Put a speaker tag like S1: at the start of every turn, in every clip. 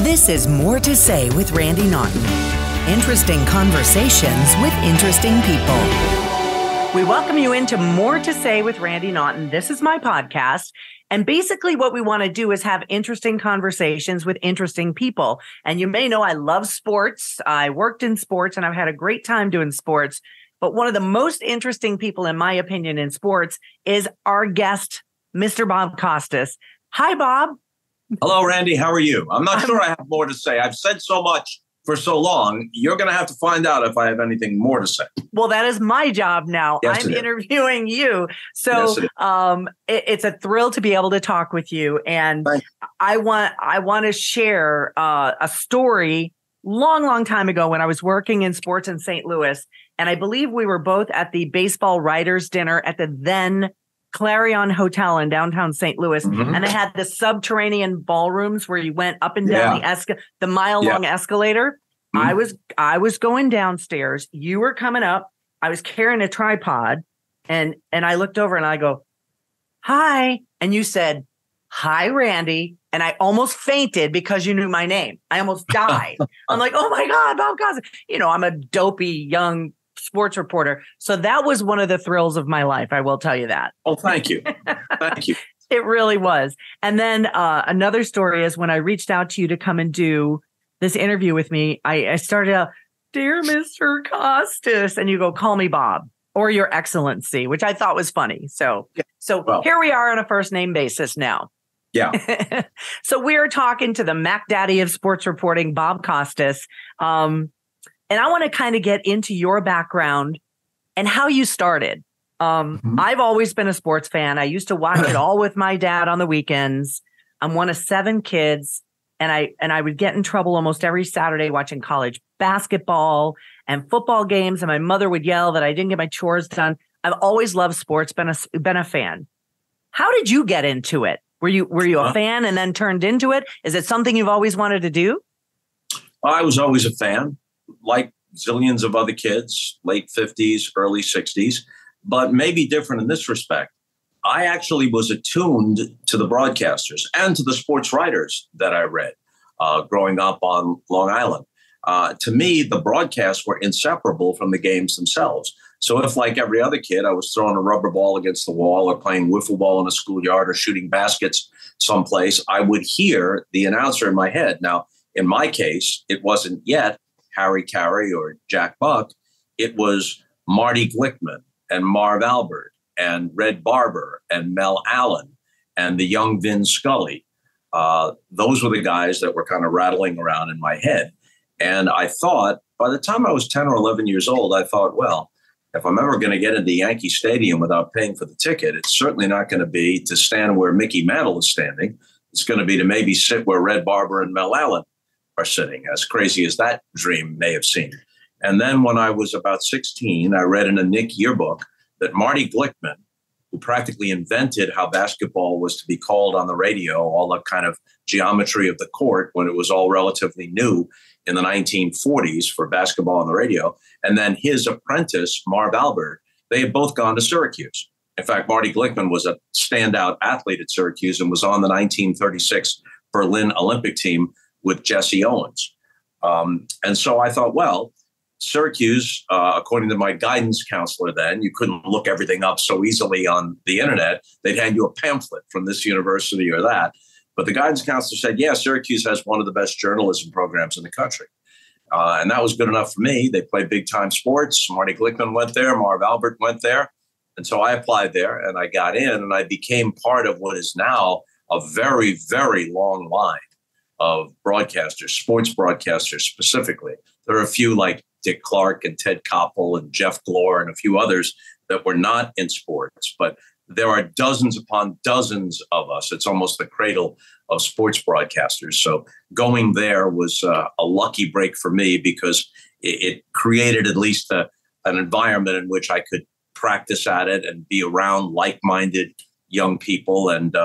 S1: This is More to Say with Randi Naughton. Interesting conversations with interesting people. We welcome you into More to Say with Randi Naughton. This is my podcast. And basically what we want to do is have interesting conversations with interesting people. And you may know I love sports. I worked in sports and I've had a great time doing sports. But one of the most interesting people, in my opinion, in sports is our guest, Mr. Bob Costas. Hi, Bob.
S2: Hello, Randi. How are you? I'm not sure I have more to say. I've said so much for so long. You're going to have to find out if I have anything more to say.
S1: Well, that is my job now.
S2: Yes,
S1: I'm interviewing you. So it's a thrill to be able to talk with you. And I want to share a story long time ago when I was working in sports in St. Louis. And I believe we were both at the baseball writers' dinner at the then Clarion Hotel in downtown St. Louis. Mm-hmm. And they had the subterranean ballrooms where you went up and down the mile-long escalator. Mm-hmm. I was going downstairs. You were coming up. I was carrying a tripod. And I looked over and I go, hi. And you said, hi, Randi. And I almost fainted because you knew my name. I almost died. I'm like, oh my God, Bob Costas. You know, I'm a dopey young sports reporter. So that was one of the thrills of my life. I will tell you that.
S2: Oh, thank you. Thank you.
S1: It really was. And then another story is when I reached out to you to come and do this interview with me, I started out, dear Mr. Costas, and you go, call me Bob or Your Excellency, which I thought was funny. So here we are on a first name basis now.
S2: Yeah.
S1: So we're talking to the Mac Daddy of sports reporting, Bob Costas. And I want to kind of get into your background and how you started. I've always been a sports fan. I used to watch it all with my dad on the weekends. I'm one of 7 kids, and I would get in trouble almost every Saturday watching college basketball and football games. And my mother would yell that I didn't get my chores done. I've always loved sports, been a fan. How did you get into it? Were you a fan and then turned into it? Is it something you've always wanted to do?
S2: I was always a fan, like zillions of other kids, late 50s, early 60s, but maybe different in this respect. I actually was attuned to the broadcasters and to the sports writers that I read growing up on Long Island. To me, the broadcasts were inseparable from the games themselves. So if, like every other kid, I was throwing a rubber ball against the wall or playing wiffle ball in a schoolyard or shooting baskets someplace, I would hear the announcer in my head. Now, in my case, it wasn't yet Harry Carey or Jack Buck. It was Marty Glickman and Marv Albert and Red Barber and Mel Allen and the young Vin Scully. Those were the guys that were kind of rattling around in my head. And I thought, by the time I was 10 or 11 years old, I thought, well, if I'm ever going to get into Yankee Stadium without paying for the ticket, it's certainly not going to be to stand where Mickey Mantle is standing. It's going to be to maybe sit where Red Barber and Mel Allen are sitting, as crazy as that dream may have seemed. And then when I was about 16, I read in a Nick yearbook that Marty Glickman, who practically invented how basketball was to be called on the radio, all the kind of geometry of the court when it was all relatively new in the 1940s for basketball on the radio. And then his apprentice, Marv Albert, they had both gone to Syracuse. In fact, Marty Glickman was a standout athlete at Syracuse and was on the 1936 Berlin Olympic team with Jesse Owens. And so I thought, well, Syracuse, according to my guidance counselor then, you couldn't look everything up so easily on the internet. They'd hand you a pamphlet from this university or that. But the guidance counselor said, yeah, Syracuse has one of the best journalism programs in the country. And that was good enough for me. They play big time sports. Marty Glickman went there. Marv Albert went there. And so I applied there and I got in and I became part of what is now a very, very long line of broadcasters, sports broadcasters specifically. There are a few like Dick Clark and Ted Koppel and Jeff Glor and a few others that were not in sports, but there are dozens upon dozens of us. It's almost the cradle of sports broadcasters. So going there was a lucky break for me because it created at least an environment in which I could practice at it and be around like-minded young people. And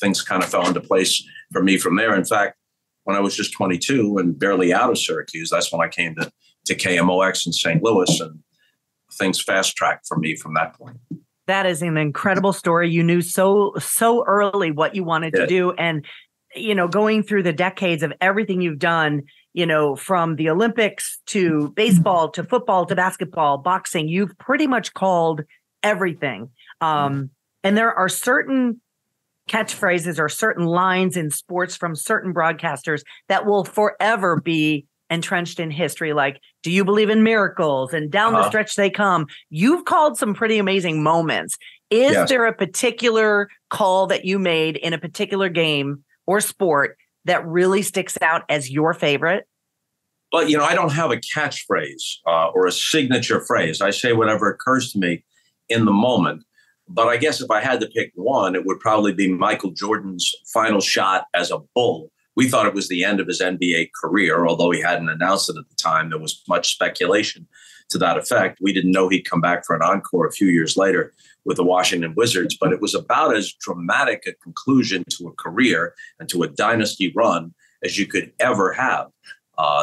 S2: things kind of fell into place for me from there. In fact, when I was just 22 and barely out of Syracuse, that's when I came to KMOX in St. Louis, and things fast-tracked for me from that point.
S1: That is an incredible story. You knew so early what you wanted to do. And going through the decades of everything you've done, from the Olympics to baseball to football to basketball, boxing, you've pretty much called everything. And there are certain catchphrases or certain lines in sports from certain broadcasters that will forever be entrenched in history. Like, do you believe in miracles? And down the stretch they come. You've called some pretty amazing moments. Is there a particular call that you made in a particular game or sport that really sticks out as your favorite?
S2: Well, I don't have a catchphrase or a signature phrase. I say whatever occurs to me in the moment. But I guess if I had to pick one, it would probably be Michael Jordan's final shot as a Bull. We thought it was the end of his NBA career, although he hadn't announced it at the time. There was much speculation to that effect. We didn't know he'd come back for an encore a few years later with the Washington Wizards, but it was about as dramatic a conclusion to a career and to a dynasty run as you could ever have.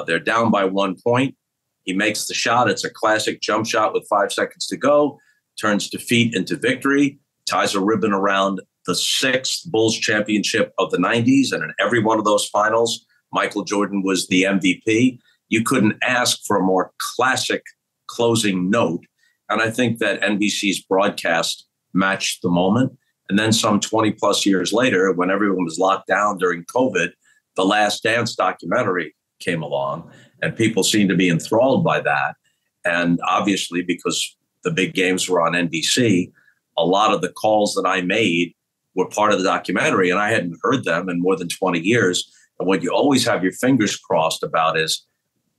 S2: They're down by 1 point. He makes the shot. It's a classic jump shot with 5 seconds to go, turns defeat into victory, ties a ribbon around the 6th Bulls championship of the 90s. And in every one of those finals, Michael Jordan was the MVP. You couldn't ask for a more classic closing note. And I think that NBC's broadcast matched the moment. And then some 20 plus years later, when everyone was locked down during COVID, The Last Dance documentary came along and people seemed to be enthralled by that. And obviously, because the big games were on NBC, a lot of the calls that I made were part of the documentary, and I hadn't heard them in more than 20 years. And what you always have your fingers crossed about is,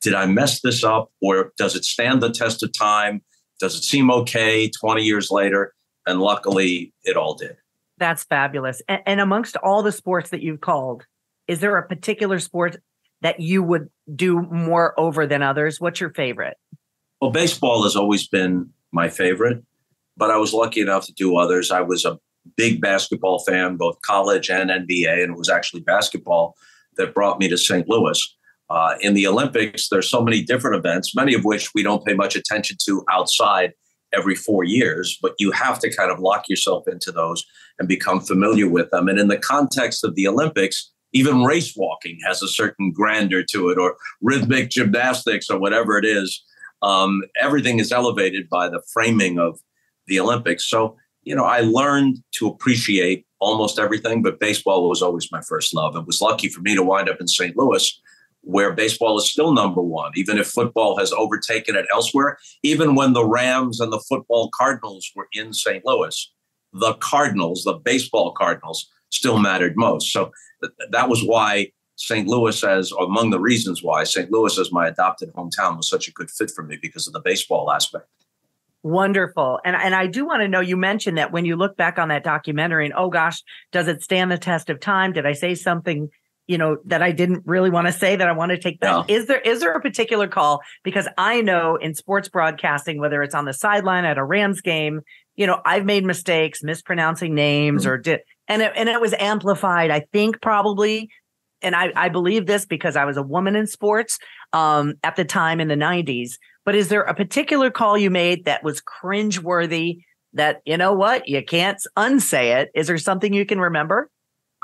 S2: did I mess this up, or does it stand the test of time? Does it seem okay 20 years later? And luckily, it all did.
S1: That's fabulous. And amongst all the sports that you've called, is there a particular sport that you would do more over than others? What's your favorite?
S2: Well, baseball has always been my favorite, but I was lucky enough to do others. I was a big basketball fan, both college and NBA, and it was actually basketball that brought me to St. Louis. In the Olympics, there's so many different events, many of which we don't pay much attention to outside every 4 years, but you have to kind of lock yourself into those and become familiar with them. And in the context of the Olympics, even race walking has a certain grandeur to it, or rhythmic gymnastics, or whatever it is. Everything is elevated by the framing of the Olympics. So, I learned to appreciate almost everything, but baseball was always my first love. It was lucky for me to wind up in St. Louis, where baseball is still number one, even if football has overtaken it elsewhere. Even when the Rams and the football Cardinals were in St. Louis, the Cardinals, the baseball Cardinals, still mattered most. So that was why St. Louis, among the reasons why St. Louis as my adopted hometown was such a good fit for me, because of the baseball aspect.
S1: Wonderful. And I do want to know, you mentioned that when you look back on that documentary and, oh gosh, does it stand the test of time? Did I say something, that I didn't really want to say that I want to take back? Yeah. Is there a particular call? Because I know in sports broadcasting, whether it's on the sideline at a Rams game, I've made mistakes, mispronouncing names, and it was amplified, I think, probably. And I believe this because I was a woman in sports at the time in the 90s. But is there a particular call you made that was cringeworthy that, you can't unsay it? Is there something you can remember?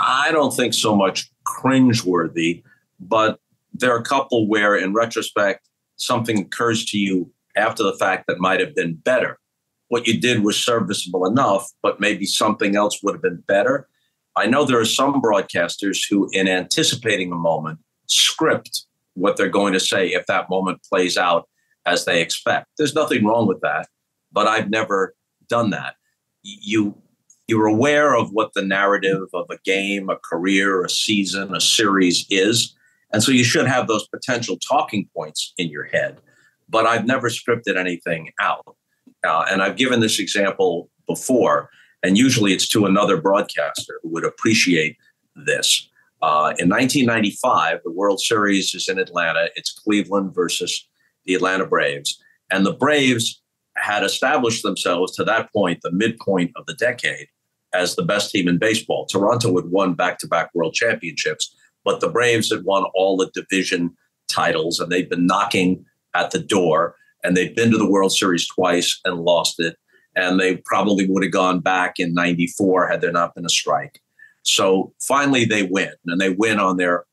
S2: I don't think so much cringeworthy, but there are a couple where, in retrospect, something occurs to you after the fact that might have been better. What you did was serviceable enough, but maybe something else would have been better. I know there are some broadcasters who, in anticipating a moment, script what they're going to say if that moment plays out as they expect. There's nothing wrong with that, but I've never done that. You're aware of what the narrative of a game, a career, a season, a series is, and so you should have those potential talking points in your head, but I've never scripted anything out. And I've given this example before, and usually it's to another broadcaster who would appreciate this. In 1995, the World Series is in Atlanta. It's Cleveland versus the Atlanta Braves. And the Braves had established themselves to that point, the midpoint of the decade, as the best team in baseball. Toronto had won back-to-back world championships, but the Braves had won all the division titles, and they'd been knocking at the door, and they'd been to the World Series twice and lost it. And they probably would have gone back in 94 had there not been a strike. So finally they win, and they win on their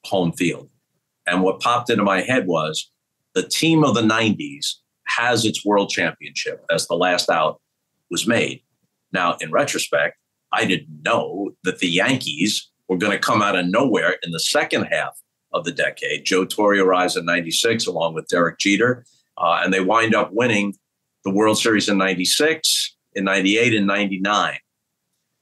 S2: home field. And what popped into my head was the team of the 90s has its world championship as the last out was made. Now, in retrospect, I didn't know that the Yankees were going to come out of nowhere in the second half of the decade. Joe Torre arrives in 96 along with Derek Jeter, and they wind up winning the World Series in 96, in 98, and 99.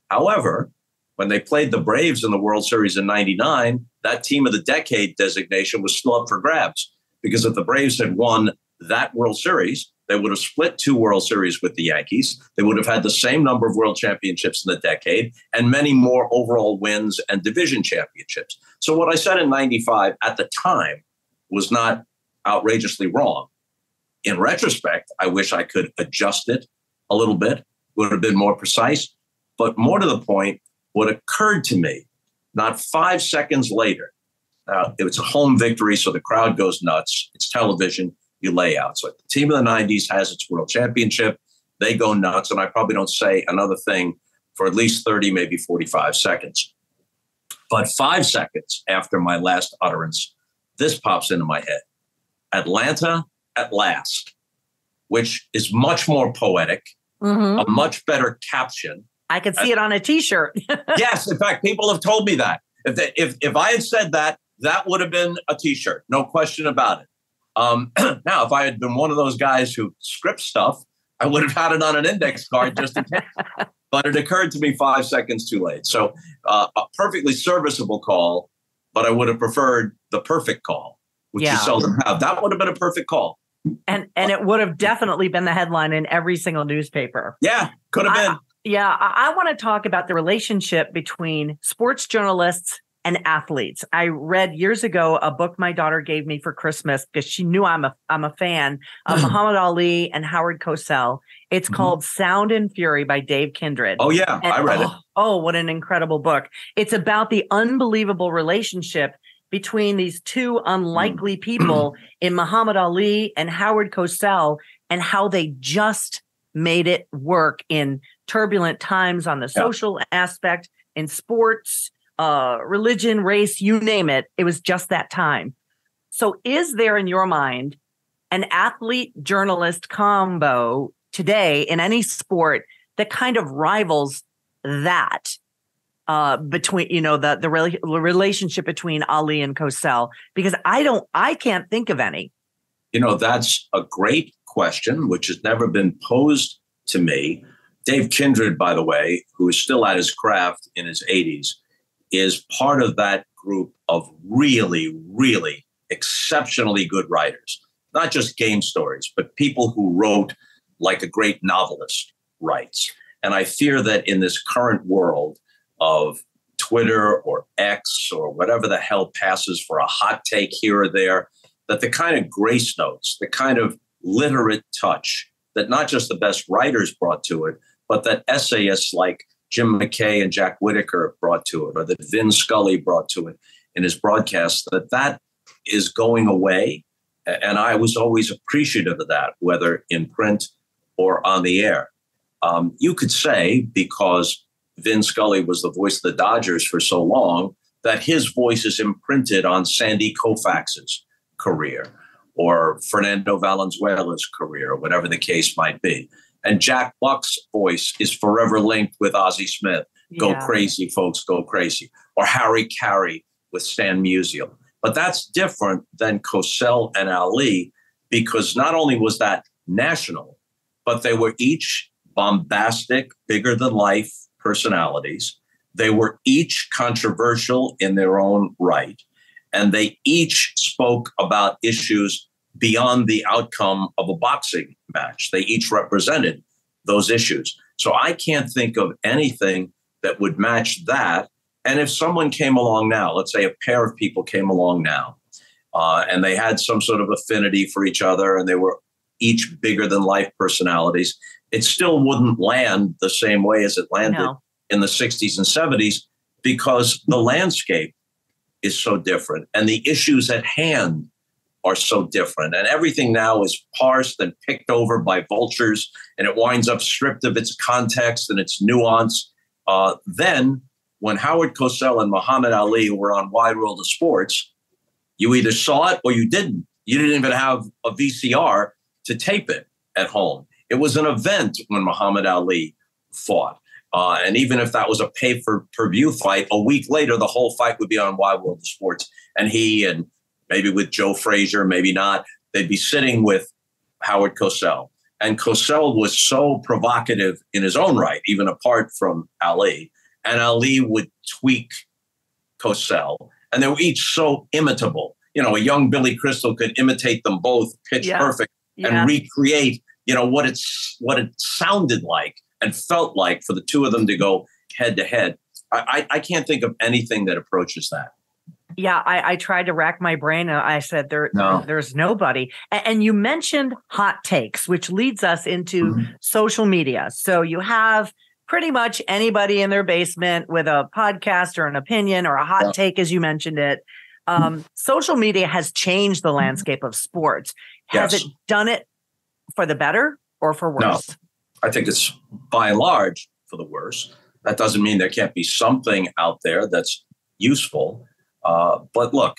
S2: However, when they played the Braves in the World Series in 99, that team of the decade designation was still up for grabs, because if the Braves had won that World Series, they would have split 2 World Series with the Yankees. They would have had the same number of world championships in the decade and many more overall wins and division championships. So what I said in 95 at the time was not outrageously wrong. In retrospect, I wish I could adjust it a little bit, would have been more precise. But more to the point, what occurred to me, not 5 seconds later, it was a home victory, so the crowd goes nuts. It's television. You lay out. So the team of the 90s has its world championship. They go nuts. And I probably don't say another thing for at least 30, maybe 45 seconds. But 5 seconds after my last utterance, this pops into my head. Atlanta at last, which is much more poetic, a much better caption.
S1: I could see it on a T-shirt.
S2: Yes. In fact, people have told me that. If I had said that, that would have been a T-shirt. No question about it. Now, if I had been one of those guys who script stuff, I would have had it on an index card just in case. But it occurred to me 5 seconds too late. So a perfectly serviceable call, but I would have preferred the perfect call, which you seldom have. That would have been a perfect call.
S1: And it would have definitely been the headline in every single newspaper.
S2: Yeah, could have been.
S1: I want to talk about the relationship between sports journalists and athletes. I read years ago a book my daughter gave me for Christmas because she knew I'm a fan of Muhammad Ali and Howard Cosell. It's called Sound and Fury by Dave Kindred.
S2: Oh, yeah. I read it.
S1: Oh, what an incredible book. It's about the unbelievable relationship between these two unlikely people in Muhammad Ali and Howard Cosell, and how they just made it work in turbulent times on the social aspect, in sports, religion, race, you name it. It was just that time. So is there in your mind an athlete journalist combo today in any sport that kind of rivals that between, the relationship between Ali and Cosell? Because I can't think of any.
S2: That's a great question, which has never been posed to me. Dave Kindred, by the way, who is still at his craft in his 80s, is part of that group of really, really exceptionally good writers, not just game stories, but people who wrote like a great novelist writes. And I fear that in this current world of Twitter or X or whatever the hell passes for a hot take here or there, that the kind of grace notes, the kind of literate touch that not just the best writers brought to it, but that essayists like Jim McKay and Jack Whitaker brought to it, or that Vin Scully brought to it in his broadcast, that is going away. And I was always appreciative of that, whether in print or on the air. You could say, because Vin Scully was the voice of the Dodgers for so long, that his voice is imprinted on Sandy Koufax's career or Fernando Valenzuela's career, or whatever the case might be. And Jack Buck's voice is forever linked with Ozzie Smith. Go crazy, folks, go crazy. Or Harry Carey with Stan Musial. But that's different than Cosell and Ali, because not only was that national, but they were each bombastic, bigger than life personalities. They were each controversial in their own right. And they each spoke about issues beyond the outcome of a boxing match. They each represented those issues. So I can't think of anything that would match that. And if someone came along now, let's say a pair of people came along now, and they had some sort of affinity for each other, and they were each bigger than life personalities, it still wouldn't land the same way as it landed in the 60s and 70s, because the landscape is so different and the issues at hand are so different. And everything now is parsed and picked over by vultures, and it winds up stripped of its context and its nuance. Then when Howard Cosell and Muhammad Ali were on Wide World of Sports, you either saw it or you didn't. You didn't even have a VCR to tape it at home. It was an event when Muhammad Ali fought. And even if that was a pay-per-view fight, a week later, the whole fight would be on Wide World of Sports. And he, and maybe with Joe Frazier, maybe not, they'd be sitting with Howard Cosell. And Cosell was so provocative in his own right, even apart from Ali. And Ali would tweak Cosell. And they were each so imitable. You know, a young Billy Crystal could imitate them both pitch perfect and recreate, you know, what it sounded like and felt like for the two of them to go head to head. I can't think of anything that approaches that.
S1: Yeah, I tried to rack my brain and I said there's nobody. And you mentioned hot takes, which leads us into social media. So you have pretty much anybody in their basement with a podcast or an opinion or a hot take, as you mentioned it. Social media has changed the landscape of sports. Has it done it for the better or for worse?
S2: No, I think it's by and large for the worse. That doesn't mean there can't be something out there that's useful. But look,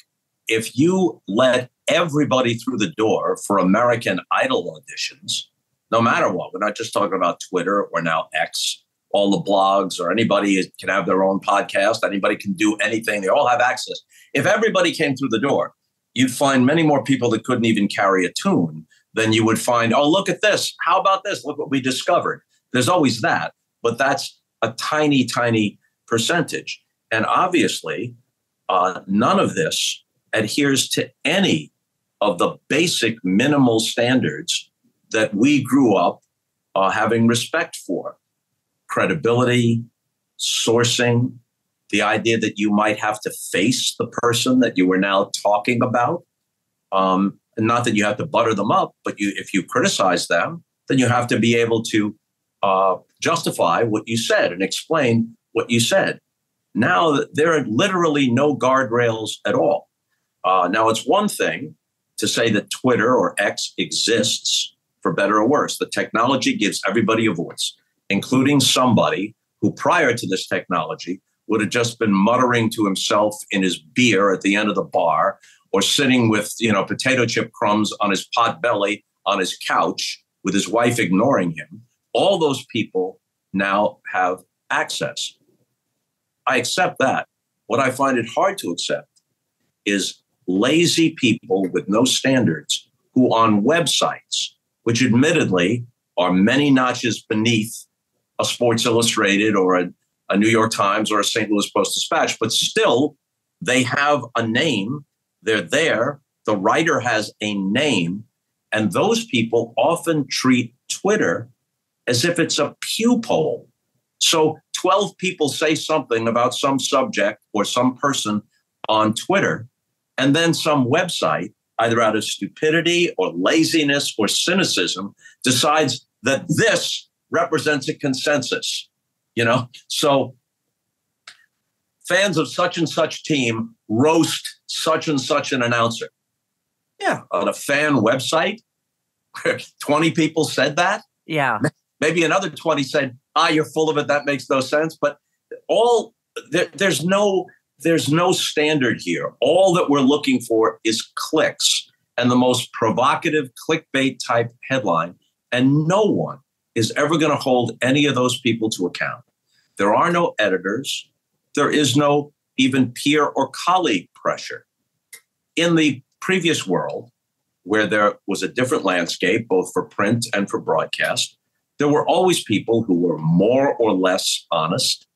S2: if you let everybody through the door for American Idol auditions, no matter what, we're not just talking about Twitter or now X, all the blogs, or anybody can have their own podcast. Anybody can do anything. They all have access. If everybody came through the door, you'd find many more people that couldn't even carry a tune than you would find, oh, look at this. How about this? Look what we discovered. There's always that, but that's a tiny, tiny percentage. And obviously, none of this adheres to any of the basic minimal standards that we grew up having respect for. Credibility, sourcing, the idea that you might have to face the person that you were now talking about. And not that you have to butter them up, but if you criticize them, then you have to be able to justify what you said and explain what you said. Now, there are literally no guardrails at all. Now, it's one thing to say that Twitter or X exists for better or worse. The technology gives everybody a voice, including somebody who prior to this technology would have just been muttering to himself in his beer at the end of the bar or sitting with, potato chip crumbs on his pot belly on his couch with his wife ignoring him. All those people now have access. I accept that. What I find it hard to accept is lazy people with no standards who on websites, which admittedly are many notches beneath a Sports Illustrated or a New York Times or a St. Louis Post-Dispatch, but still they have a name. They're there. The writer has a name. And those people often treat Twitter as if it's a pew poll. So 12 people say something about some subject or some person on Twitter, and then some website, either out of stupidity or laziness or cynicism, decides that this represents a consensus. So fans of such and such team roast such and such an announcer. Yeah, on a fan website, 20 people said that.
S1: Yeah.
S2: Maybe another 20 said, you're full of it. That makes no sense. But there's no standard here. All that we're looking for is clicks and the most provocative clickbait type headline. And no one is ever going to hold any of those people to account. There are no editors. There is no even peer or colleague pressure. In the previous world, where there was a different landscape, both for print and for broadcast, there were always people who were more or less honest,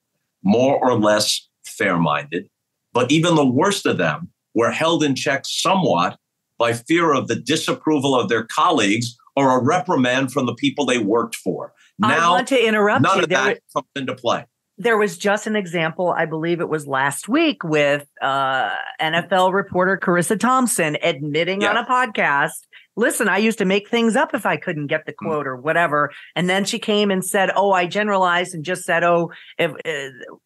S2: more or less fair-minded, but even the worst of them were held in check somewhat by fear of the disapproval of their colleagues or a reprimand from the people they worked for. Now,
S1: I want to interrupt
S2: none
S1: you.
S2: of that comes into play.
S1: There was just an example, I believe it was last week, with NFL reporter Carissa Thompson admitting on a podcast, listen, I used to make things up if I couldn't get the quote or whatever. And then she came and said, I generalized and just said,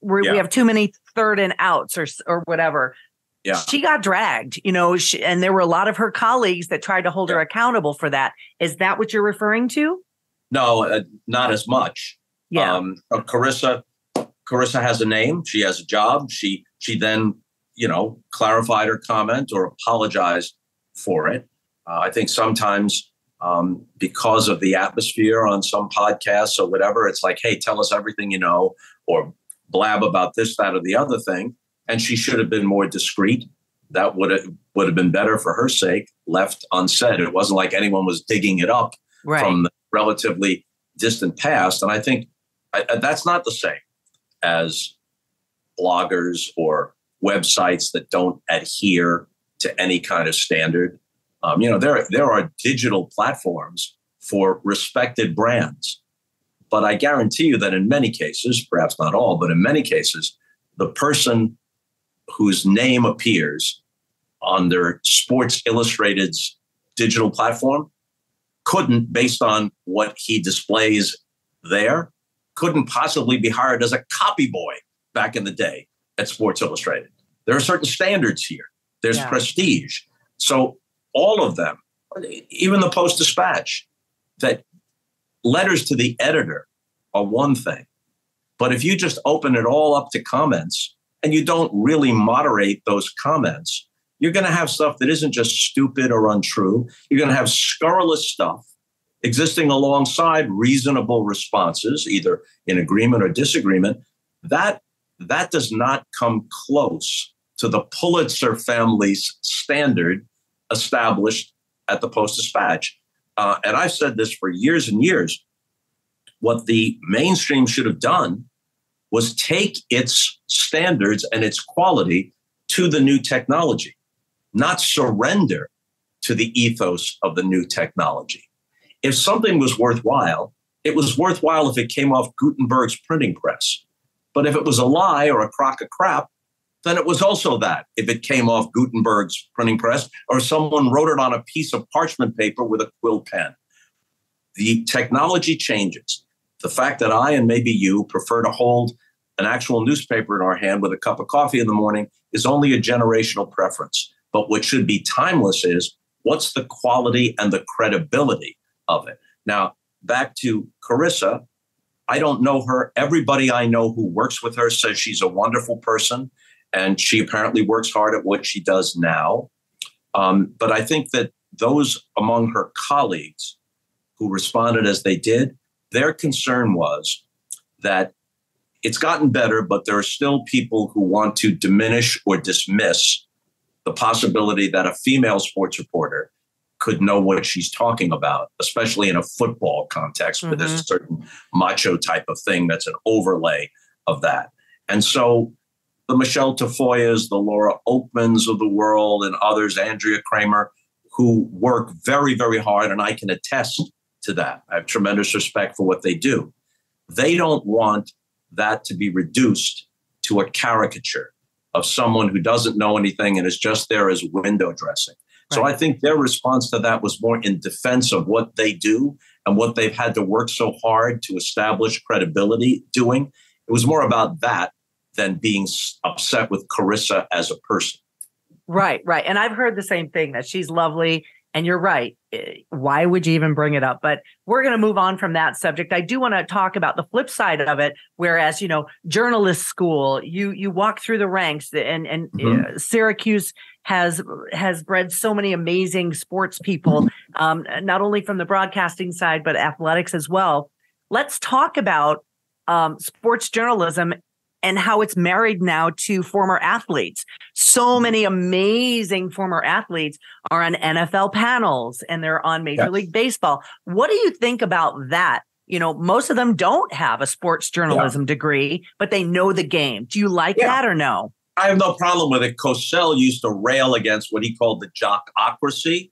S1: we have too many third and outs or whatever. Yeah. She got dragged, and there were a lot of her colleagues that tried to hold her accountable for that. Is that what you're referring to?
S2: No, not as much.
S1: Yeah.
S2: Carissa has a name. She has a job. She then, clarified her comment or apologized for it. I think sometimes because of the atmosphere on some podcasts or whatever, it's like, hey, tell us everything you know, or blab about this, that, or the other thing. And she should have been more discreet. That would have been better for her sake, left unsaid. It wasn't like anyone was digging it up from the relatively distant past. And I think that's not the same as bloggers or websites that don't adhere to any kind of standard. There are digital platforms for respected brands, but I guarantee you that in many cases, perhaps not all, but in many cases, the person whose name appears on their Sports Illustrated's digital platform couldn't, based on what he displays there, couldn't possibly be hired as a copy boy back in the day at Sports Illustrated. There are certain standards here. There's prestige. So all of them, even the Post-Dispatch, that letters to the editor are one thing. But if you just open it all up to comments and you don't really moderate those comments, you're going to have stuff that isn't just stupid or untrue. You're going to have scurrilous stuff existing alongside reasonable responses, either in agreement or disagreement. That does not come close to the Pulitzer family's standard established at the Post-Dispatch. And I've said this for years and years. What the mainstream should have done was take its standards and its quality to the new technology, not surrender to the ethos of the new technology. If something was worthwhile, it was worthwhile if it came off Gutenberg's printing press. But if it was a lie or a crock of crap, then it was also that if it came off Gutenberg's printing press or someone wrote it on a piece of parchment paper with a quill pen. The technology changes. The fact that I and maybe you prefer to hold an actual newspaper in our hand with a cup of coffee in the morning is only a generational preference. But what should be timeless is what's the quality and the credibility of it. Now, back to Carissa, I don't know her. Everybody I know who works with her says she's a wonderful person, and she apparently works hard at what she does now. But I think that those among her colleagues who responded as they did, their concern was that it's gotten better, but there are still people who want to diminish or dismiss the possibility that a female sports reporter could know what she's talking about, especially in a football context where there's a certain macho type of thing that's an overlay of that. And so the Michelle Tafoyas, the Laura Oakmans of the world, and others, Andrea Kramer, who work very, very hard, and I can attest to that. I have tremendous respect for what they do. They don't want that to be reduced to a caricature of someone who doesn't know anything and is just there as window dressing. Right. So I think their response to that was more in defense of what they do and what they've had to work so hard to establish credibility doing. It was more about that than being upset with Carissa as a person.
S1: Right. And I've heard the same thing, that she's lovely. And you're right. Why would you even bring it up? But we're going to move on from that subject. I do want to talk about the flip side of it. Whereas, journalist school, you walk through the ranks, and Syracuse has bred so many amazing sports people, not only from the broadcasting side, but athletics as well. Let's talk about sports journalism and how it's married now to former athletes. So many amazing former athletes are on NFL panels and they're on Major League Baseball. What do you think about that? Most of them don't have a sports journalism degree, but they know the game. Do you like that or no?
S2: I have no problem with it. Cosell used to rail against what he called the jockocracy.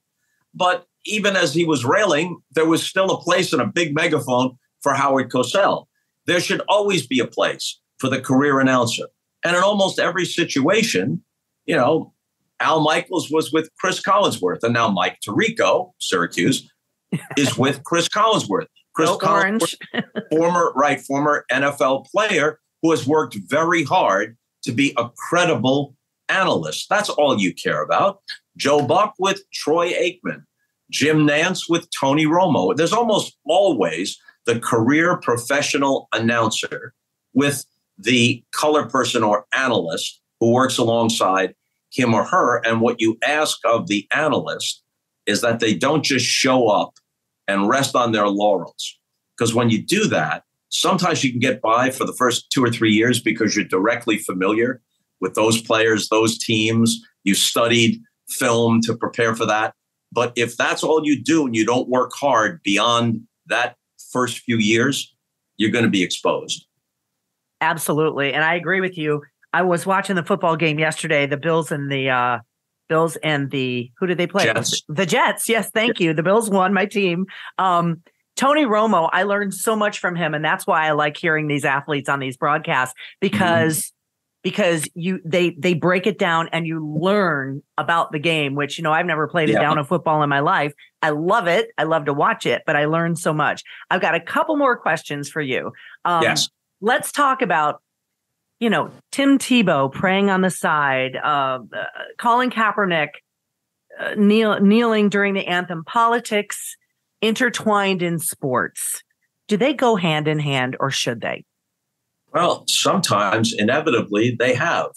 S2: But even as he was railing, there was still a place and a big megaphone for Howard Cosell. There should always be a place for the career announcer. And in almost every situation, Al Michaels was with Chris Collinsworth, and now Mike Tirico, Syracuse, is with Chris Collinsworth. Chris Collinsworth, former NFL player who has worked very hard to be a credible analyst. That's all you care about. Joe Buck with Troy Aikman, Jim Nantz with Tony Romo. There's almost always the career professional announcer with the color person or analyst who works alongside him or her. And what you ask of the analyst is that they don't just show up and rest on their laurels. Because when you do that, sometimes you can get by for the first 2 or 3 years because you're directly familiar with those players, those teams. You studied film to prepare for that. But if that's all you do and you don't work hard beyond that first few years, you're going to be exposed.
S1: Absolutely. And I agree with you. I was watching the football game yesterday, the Bills and the who did they play?
S2: Jets.
S1: The Jets. Yes. Thank you. The Bills won, my team. Tony Romo, I learned so much from him. And that's why I like hearing these athletes on these broadcasts because they break it down and you learn about the game, which, I've never played a down of football in my life. I love it. I love to watch it, but I learned so much. I've got a couple more questions for you.
S2: Yes.
S1: Let's talk about, Tim Tebow praying on the side, Colin Kaepernick kneeling during the anthem, politics intertwined in sports. Do they go hand in hand or should they?
S2: Well, sometimes, inevitably, they have.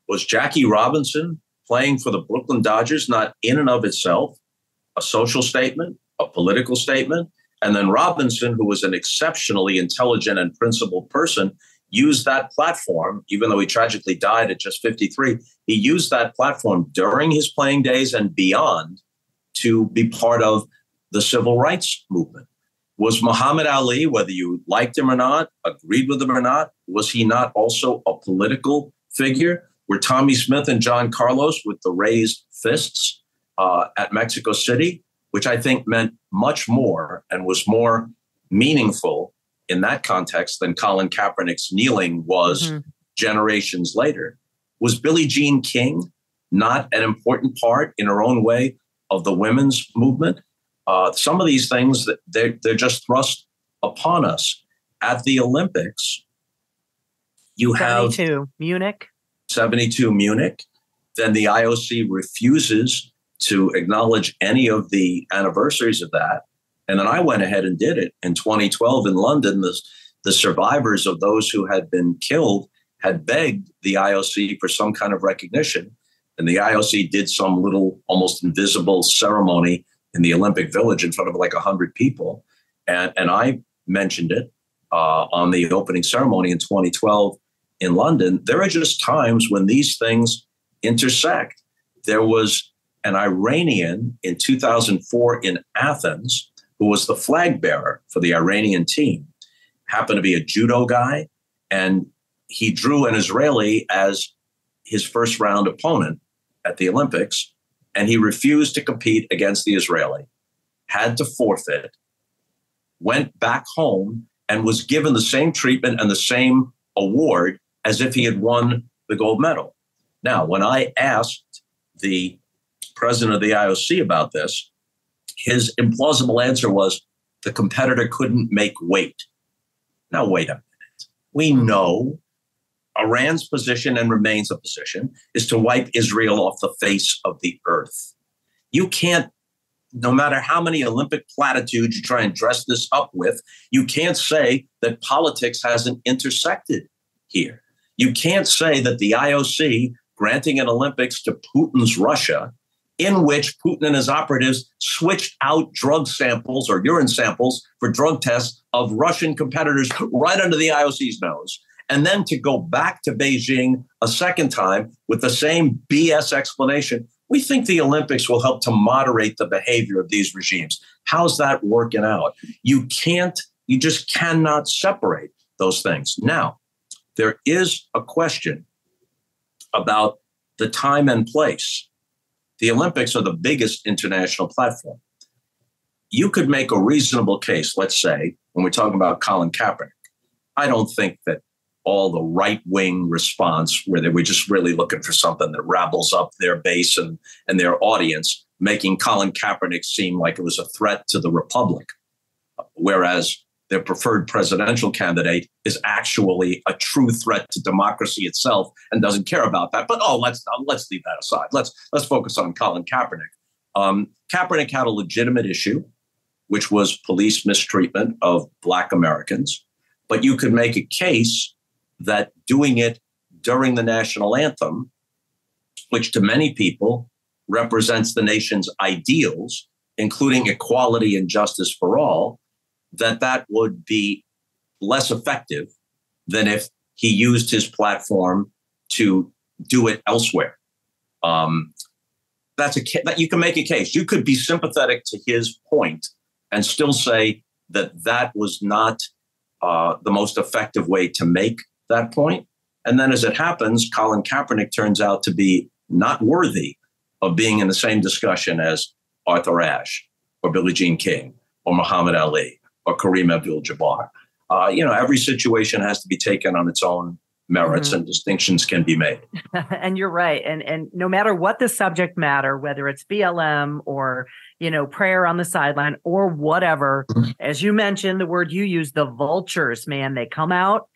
S2: Was Jackie Robinson playing for the Brooklyn Dodgers not in and of itself a social statement, a political statement? And then Robinson, who was an exceptionally intelligent and principled person, used that platform, even though he tragically died at just 53, he used that platform during his playing days and beyond to be part of the civil rights movement. Was Muhammad Ali, whether you liked him or not, agreed with him or not, was he not also a political figure? Were Tommy Smith and John Carlos with the raised fists at Mexico City, which I think meant much more and was more meaningful in that context than Colin Kaepernick's kneeling was generations later? Was Billie Jean King not an important part in her own way of the women's movement? Some of these things, they're just thrust upon us. At the Olympics, you have
S1: 72 Munich.
S2: Then the IOC refuses to acknowledge any of the anniversaries of that. And then I went ahead and did it. In 2012 in London, the survivors of those who had been killed had begged the IOC for some kind of recognition. And the IOC did some little almost invisible ceremony in the Olympic Village in front of like 100 people. And I mentioned it on the opening ceremony in 2012 in London. There are just times when these things intersect. There was an Iranian in 2004 in Athens who was the flag bearer for the Iranian team, happened to be a judo guy, and he drew an Israeli as his first round opponent at the Olympics, and he refused to compete against the Israeli, had to forfeit, went back home, and was given the same treatment and the same award as if he had won the gold medal. Now, when I asked the president of the IOC about this, his implausible answer was the competitor couldn't make weight. Now, wait a minute. We know Iran's position, and remains a position, is to wipe Israel off the face of the earth. You can't, no matter how many Olympic platitudes you try and dress this up with, you can't say that politics hasn't intersected here. You can't say that the IOC granting an Olympics to Putin's Russia, in which Putin and his operatives switched out drug samples or urine samples for drug tests of Russian competitors right under the IOC's nose, and then to go back to Beijing a second time with the same BS explanation. We think the Olympics will help to moderate the behavior of these regimes. How's that working out? You just cannot separate those things. Now, there is a question about the time and place. The Olympics are the biggest international platform. You could make a reasonable case, let's say, when we're talking about Colin Kaepernick. I don't think that all the right-wing response, where they were just really looking for something that rabbles up their base and their audience, making Colin Kaepernick seem like it was a threat to the republic, whereas their preferred presidential candidate is actually a true threat to democracy itself and doesn't care about that. But let's leave that aside. Let's focus on Colin Kaepernick. Kaepernick had a legitimate issue, which was police mistreatment of Black Americans. But you could make a case that doing it during the national anthem, which to many people represents the nation's ideals, including equality and justice for all, that would be less effective than if he used his platform to do it elsewhere. That you can make a case. You could be sympathetic to his point and still say that was not the most effective way to make that point. And then as it happens, Colin Kaepernick turns out to be not worthy of being in the same discussion as Arthur Ashe or Billie Jean King or Muhammad Ali or Kareem Abdul-Jabbar. Every situation has to be taken on its own merits, and distinctions can be made.
S1: And you're right. And no matter what the subject matter, whether it's BLM or, prayer on the sideline or whatever, as you mentioned, the word you use, the vultures, man, they come out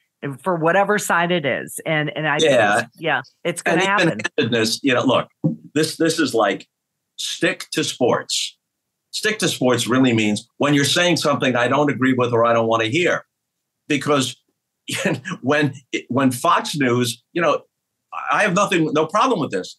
S1: for whatever side it is. And I think it's going to happen.
S2: Look, this is like stick to sports. Stick to sports really means when you're saying something I don't agree with or I don't want to hear. Because when Fox News, I have no problem with this.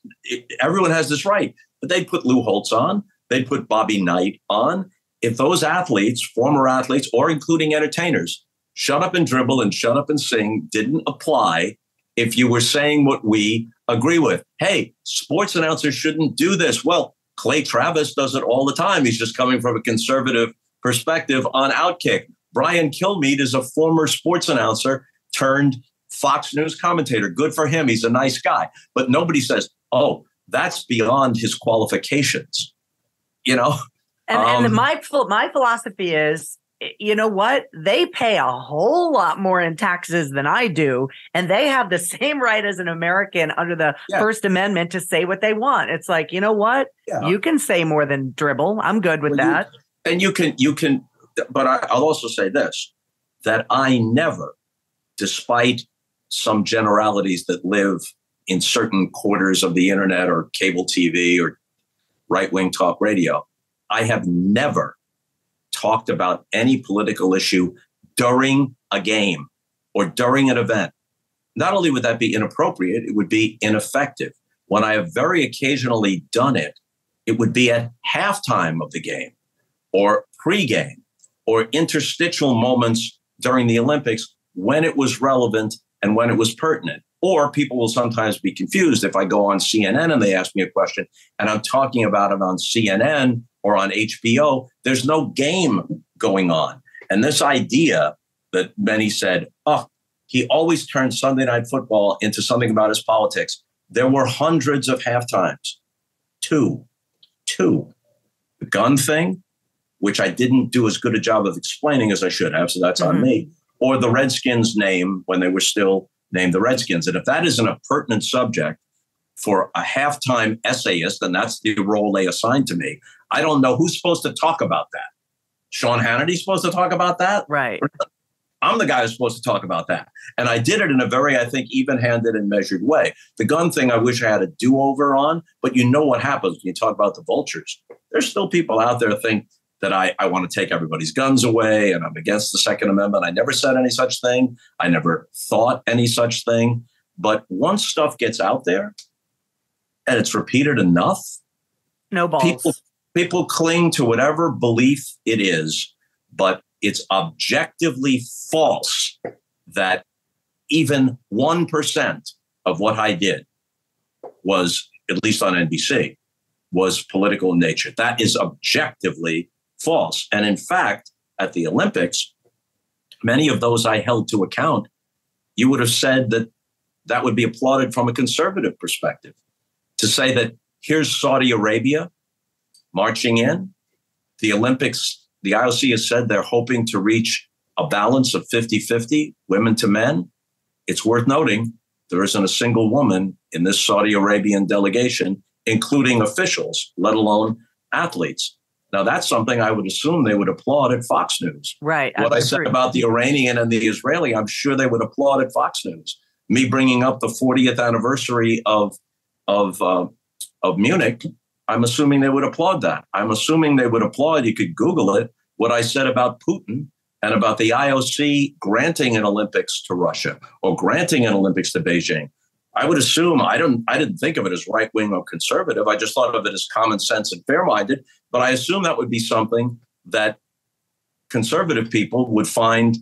S2: Everyone has this right. But they put Lou Holtz on. They put Bobby Knight on. If those athletes, former athletes, or including entertainers, shut up and dribble and shut up and sing didn't apply if you were saying what we agree with. Hey, sports announcers shouldn't do this. Well, Clay Travis does it all the time. He's just coming from a conservative perspective on Outkick. Brian Kilmeade is a former sports announcer turned Fox News commentator. Good for him. He's a nice guy. But nobody says, oh, that's beyond his qualifications.
S1: And my philosophy is, you know what? They pay a whole lot more in taxes than I do. And they have the same right as an American under the First Amendment to say what they want. It's like, you know what? Yeah. You can say more than dribble. I'm good with that.
S2: You can. But I'll also say this, that I never, despite some generalities that live in certain quarters of the internet or cable TV or right-wing talk radio, I have never talked about any political issue during a game or during an event. Not only would that be inappropriate, it would be ineffective. When I have very occasionally done it, it would be at halftime of the game or pregame or interstitial moments during the Olympics when it was relevant and when it was pertinent. Or people will sometimes be confused if I go on CNN and they ask me a question and I'm talking about it on CNN or on HBO, there's no game going on. And this idea that many said, he always turns Sunday Night Football into something about his politics. There were hundreds of halftimes. Two. The gun thing, which I didn't do as good a job of explaining as I should have, so that's on me, or the Redskins name when they were still named the Redskins. And if that isn't a pertinent subject for a halftime essayist, and that's the role they assigned to me, I don't know who's supposed to talk about that. Sean Hannity's supposed to talk about that?
S1: Right.
S2: I'm the guy who's supposed to talk about that. And I did it in a very, I think, even-handed and measured way. The gun thing, I wish I had a do-over on, but you know what happens when you talk about the vultures. There's still people out there who think that I want to take everybody's guns away and I'm against the Second Amendment. I never said any such thing. I never thought any such thing. But once stuff gets out there and it's repeated enough,
S1: no balls.
S2: People cling to whatever belief it is, but it's objectively false that even 1% of what I did was, at least on NBC, was political in nature. That is objectively false. And in fact, at the Olympics, many of those I held to account, you would have said that would be applauded from a conservative perspective. To say that here's Saudi Arabia marching in, the Olympics, the IOC has said they're hoping to reach a balance of 50-50, women to men. It's worth noting there isn't a single woman in this Saudi Arabian delegation, including officials, let alone athletes. Now, that's something I would assume they would applaud at Fox News.
S1: Right.
S2: What I said about the Iranian and the Israeli, I'm sure they would applaud at Fox News. Me bringing up the 40th anniversary of Munich, I'm assuming they would applaud that. I'm assuming they would applaud, you could Google it, what I said about Putin and about the IOC granting an Olympics to Russia or granting an Olympics to Beijing, I would assume, I didn't think of it as right-wing or conservative. I just thought of it as common sense and fair-minded. But I assume that would be something that conservative people would find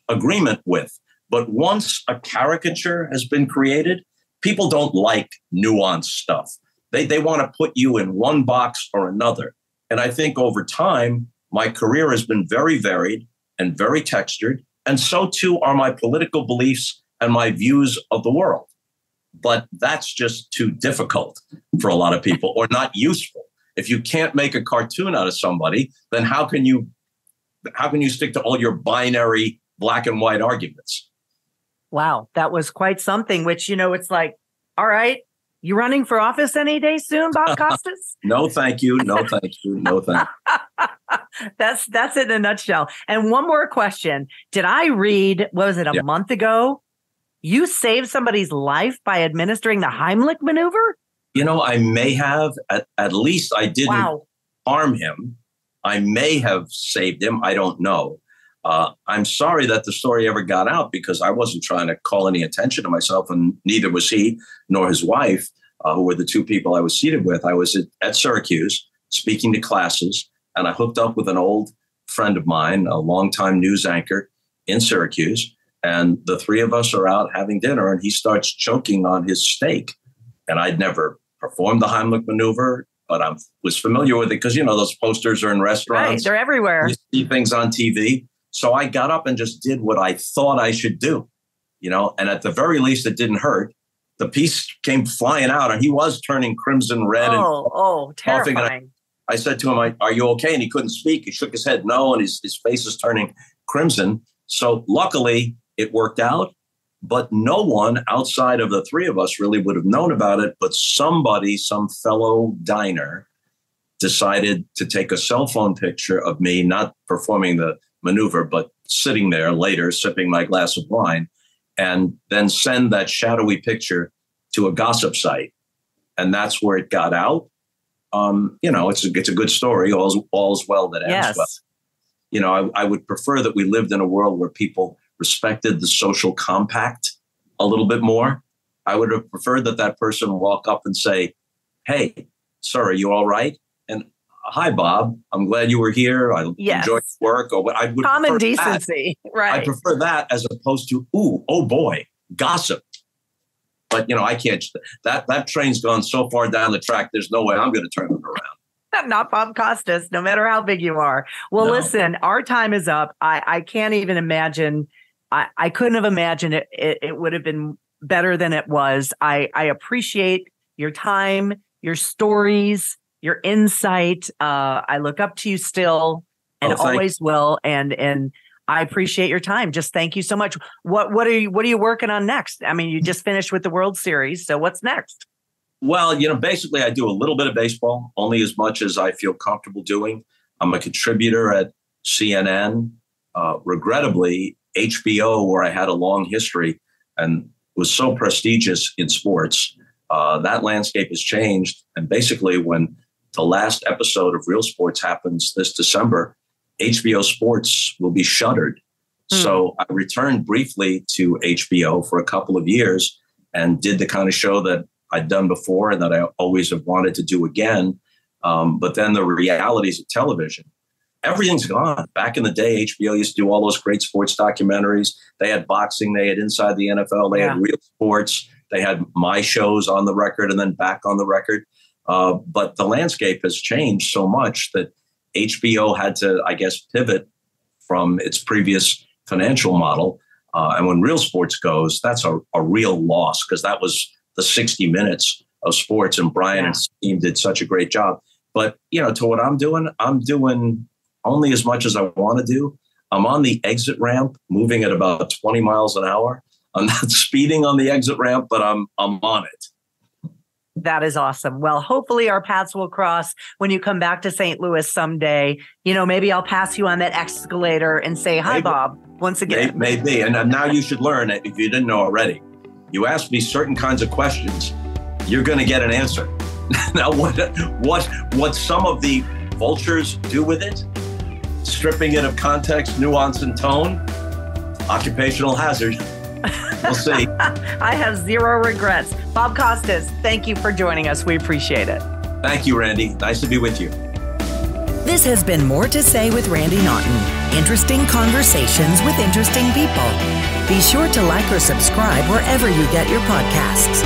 S2: agreement with. But once a caricature has been created, people don't like nuanced stuff. They want to put you in one box or another. And I think over time, my career has been very varied and very textured. And so too are my political beliefs and my views of the world. But that's just too difficult for a lot of people, or not useful. If you can't make a cartoon out of somebody, then how can you stick to all your binary black and white arguments?
S1: Wow, that was quite something, which, it's like, all right, you running for office any day soon, Bob Costas?
S2: No, thank you. No, thank you. No, thank you.
S1: That's it in a nutshell. And one more question. Did I read, what was it, a month ago? You saved somebody's life by administering the Heimlich maneuver?
S2: I may have. At least I didn't harm him. I may have saved him. I don't know. I'm sorry that the story ever got out, because I wasn't trying to call any attention to myself, and neither was he nor his wife, who were the two people I was seated with. I was at Syracuse speaking to classes, and I hooked up with an old friend of mine, a longtime news anchor in Syracuse. And the three of us are out having dinner, and he starts choking on his steak. And I'd never performed the Heimlich maneuver, but I was familiar with it because, those posters are in restaurants.
S1: Right, they're everywhere.
S2: You see things on TV. So I got up and just did what I thought I should do, and at the very least, it didn't hurt. The piece came flying out, and he was turning crimson red.
S1: Terrifying.
S2: I said to him, "Are you okay?" And he couldn't speak. He shook his head no, and his face is turning crimson. So luckily, it worked out, but no one outside of the three of us really would have known about it. But somebody, some fellow diner, decided to take a cell phone picture of me, not performing the maneuver, but sitting there later, sipping my glass of wine, and then send that shadowy picture to a gossip site. And that's where it got out. It's a good story. All's well that ends well. I would prefer that we lived in a world where people respected the social compact a little bit more. I would have preferred that person walk up and say, "Hey, sir, are you all right?" And "Hi, Bob. I'm glad you were here. I enjoyed work." Or what I would
S1: common decency, right?
S2: I prefer that as opposed to, oh boy, gossip. But I can't. That train's gone so far down the track. There's no way I'm going to turn it around.
S1: Not Bob Costas, no matter how big you are. Well, listen, our time is up. I can't even imagine. I couldn't have imagined it. It would have been better than it was. I appreciate your time, your stories, your insight. I look up to you still, and always will. And I appreciate your time. Just thank you so much. What are you working on next? I mean, you just finished with the World Series, so what's next?
S2: Well, basically, I do a little bit of baseball, only as much as I feel comfortable doing. I'm a contributor at CNN. Regrettably, HBO, where I had a long history and was so prestigious in sports, that landscape has changed. And basically, when the last episode of Real Sports happens this December, HBO Sports will be shuttered. So I returned briefly to HBO for a couple of years and did the kind of show that I'd done before and that I always have wanted to do again. But then the realities of television, everything's gone. Back in the day, HBO used to do all those great sports documentaries. They had boxing, they had Inside the NFL, they had Real Sports, they had my shows on the record and then back on the record. But the landscape has changed so much that HBO had to, I guess, pivot from its previous financial model. And when Real Sports goes, that's a real loss, because that was the 60 minutes of sports, and Brian and his team did such a great job. But, to what I'm doing only as much as I want to do. I'm on the exit ramp, moving at about 20 miles an hour. I'm not speeding on the exit ramp, but I'm on it.
S1: That is awesome. Well, hopefully our paths will cross when you come back to St. Louis someday. Maybe I'll pass you on that escalator and say, "Hi, Bob," once again.
S2: Maybe. And now you should learn it, if you didn't know already. You ask me certain kinds of questions, you're going to get an answer. Now, what some of the vultures do with it, stripping it of context, nuance, and tone, occupational hazard. We'll see.
S1: I have zero regrets. Bob Costas, thank you for joining us. We appreciate it.
S2: Thank you, Randy. Nice to be with you.
S3: This has been More to Say with Randy Naughton. Interesting conversations with interesting people. Be sure to like or subscribe wherever you get your podcasts.